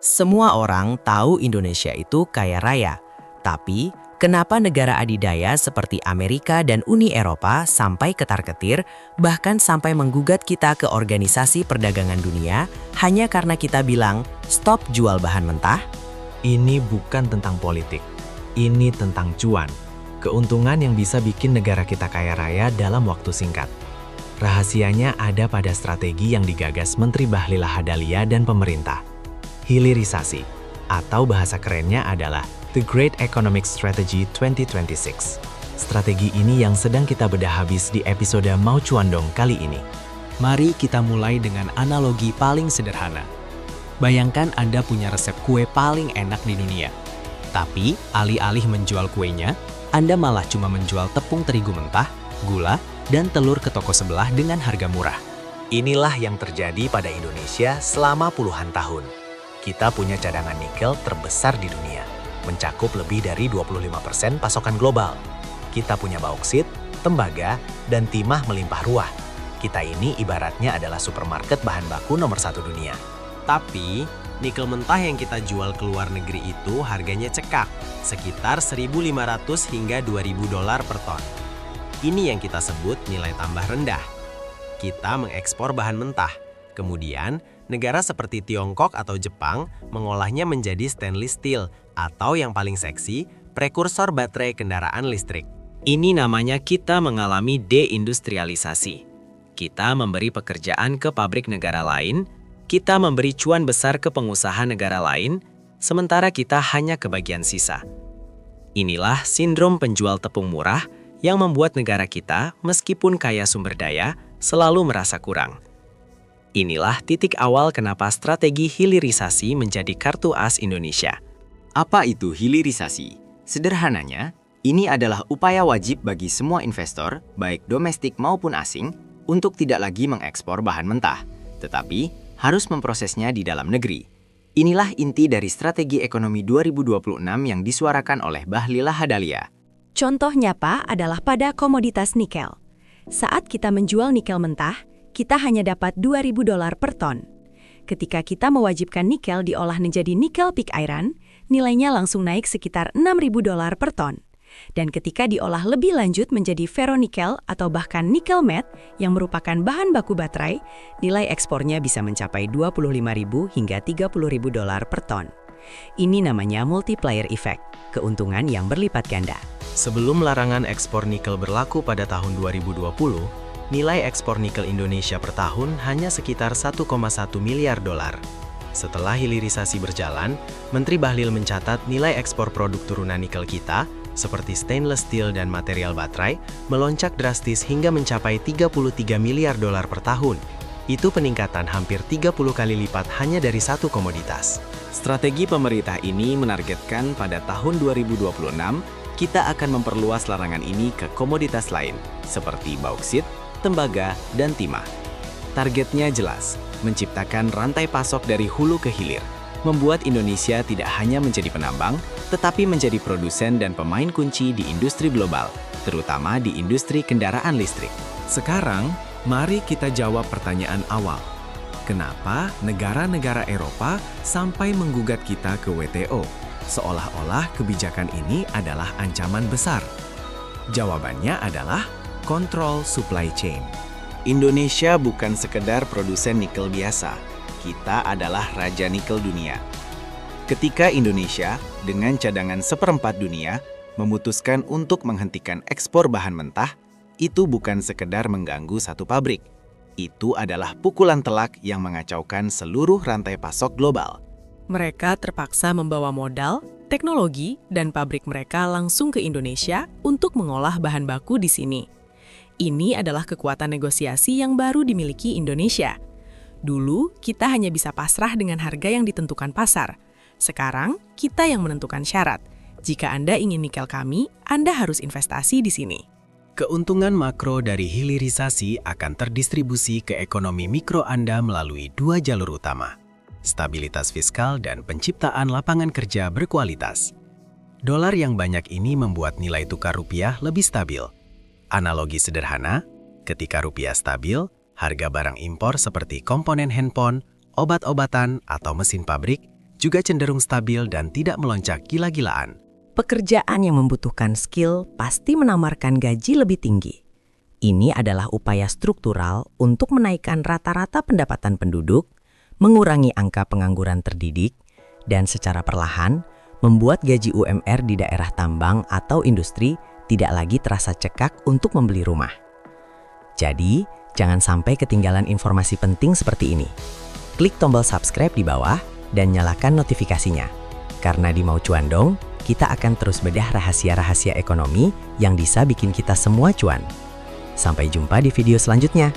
Semua orang tahu Indonesia itu kaya raya. Tapi, kenapa negara adidaya seperti Amerika dan Uni Eropa sampai ketar-ketir, bahkan sampai menggugat kita ke Organisasi Perdagangan Dunia, hanya karena kita bilang, stop jual bahan mentah? Ini bukan tentang politik. Ini tentang cuan. Keuntungan yang bisa bikin negara kita kaya raya dalam waktu singkat. Rahasianya ada pada strategi yang digagas Menteri Bahlil Lahadalia dan pemerintah. Hilirisasi, atau bahasa kerennya adalah The Great Economic Strategy 2026. Strategi ini yang sedang kita bedah habis di episode Mau Cuan Dong kali ini. Mari kita mulai dengan analogi paling sederhana. Bayangkan Anda punya resep kue paling enak di dunia. Tapi, alih-alih menjual kuenya, Anda malah cuma menjual tepung terigu mentah, gula, dan telur ke toko sebelah dengan harga murah. Inilah yang terjadi pada Indonesia selama puluhan tahun. Kita punya cadangan nikel terbesar di dunia, mencakup lebih dari 25% pasokan global. Kita punya bauksit, tembaga, dan timah melimpah ruah. Kita ini ibaratnya adalah supermarket bahan baku nomor 1 dunia. Tapi, nikel mentah yang kita jual ke luar negeri itu harganya cekak, sekitar 1.500 hingga 2.000 dolar per ton. Ini yang kita sebut nilai tambah rendah. Kita mengekspor bahan mentah. Kemudian, negara seperti Tiongkok atau Jepang mengolahnya menjadi stainless steel atau yang paling seksi, prekursor baterai kendaraan listrik. Ini namanya kita mengalami deindustrialisasi. Kita memberi pekerjaan ke pabrik negara lain, kita memberi cuan besar ke pengusaha negara lain, sementara kita hanya kebagian sisa. Inilah sindrom penjual tepung murah yang membuat negara kita, meskipun kaya sumber daya, selalu merasa kurang. Inilah titik awal kenapa strategi hilirisasi menjadi kartu as Indonesia. Apa itu hilirisasi? Sederhananya, ini adalah upaya wajib bagi semua investor, baik domestik maupun asing, untuk tidak lagi mengekspor bahan mentah, tetapi harus memprosesnya di dalam negeri. Inilah inti dari strategi ekonomi 2026 yang disuarakan oleh Bahlil Lahadalia. Contoh nyata adalah pada komoditas nikel. Saat kita menjual nikel mentah, kita hanya dapat 2.000 dolar per ton. Ketika kita mewajibkan nikel diolah menjadi nikel pig iron, nilainya langsung naik sekitar 6.000 dolar per ton. Dan ketika diolah lebih lanjut menjadi ferronikel atau bahkan nikel matte yang merupakan bahan baku baterai, nilai ekspornya bisa mencapai 25.000 hingga 30.000 dolar per ton. Ini namanya multiplier effect, keuntungan yang berlipat ganda. Sebelum larangan ekspor nikel berlaku pada tahun 2020, nilai ekspor nikel Indonesia per tahun hanya sekitar 1,1 miliar dolar. Setelah hilirisasi berjalan, Menteri Bahlil mencatat nilai ekspor produk turunan nikel kita, seperti stainless steel dan material baterai, melonjak drastis hingga mencapai 33 miliar dolar per tahun. Itu peningkatan hampir 30 kali lipat hanya dari satu komoditas. Strategi pemerintah ini menargetkan pada tahun 2026, kita akan memperluas larangan ini ke komoditas lain, seperti bauksit, tembaga, dan timah. Targetnya jelas, menciptakan rantai pasok dari hulu ke hilir, membuat Indonesia tidak hanya menjadi penambang, tetapi menjadi produsen dan pemain kunci di industri global, terutama di industri kendaraan listrik. Sekarang, mari kita jawab pertanyaan awal. Kenapa negara-negara Eropa sampai menggugat kita ke WTO? Seolah-olah kebijakan ini adalah ancaman besar. Jawabannya adalah kontrol supply chain. Indonesia bukan sekedar produsen nikel biasa. Kita adalah raja nikel dunia. Ketika Indonesia, dengan cadangan 1/4 dunia, memutuskan untuk menghentikan ekspor bahan mentah, itu bukan sekedar mengganggu satu pabrik. Itu adalah pukulan telak yang mengacaukan seluruh rantai pasok global. Mereka terpaksa membawa modal, teknologi, dan pabrik mereka langsung ke Indonesia untuk mengolah bahan baku di sini. Ini adalah kekuatan negosiasi yang baru dimiliki Indonesia. Dulu, kita hanya bisa pasrah dengan harga yang ditentukan pasar. Sekarang, kita yang menentukan syarat. Jika Anda ingin nikel kami, Anda harus investasi di sini. Keuntungan makro dari hilirisasi akan terdistribusi ke ekonomi mikro Anda melalui 2 jalur utama, stabilitas fiskal dan penciptaan lapangan kerja berkualitas. Dolar yang banyak ini membuat nilai tukar rupiah lebih stabil. Analogi sederhana, ketika rupiah stabil, harga barang impor seperti komponen handphone, obat-obatan, atau mesin pabrik juga cenderung stabil dan tidak melonjak gila-gilaan. Pekerjaan yang membutuhkan skill pasti menawarkan gaji lebih tinggi. Ini adalah upaya struktural untuk menaikkan rata-rata pendapatan penduduk, mengurangi angka pengangguran terdidik, dan secara perlahan membuat gaji UMR di daerah tambang atau industri tidak lagi terasa cekak untuk membeli rumah. Jadi, jangan sampai ketinggalan informasi penting seperti ini. Klik tombol subscribe di bawah dan nyalakan notifikasinya. Karena di Mau Cuan Dong, kita akan terus bedah rahasia-rahasia ekonomi yang bisa bikin kita semua cuan. Sampai jumpa di video selanjutnya.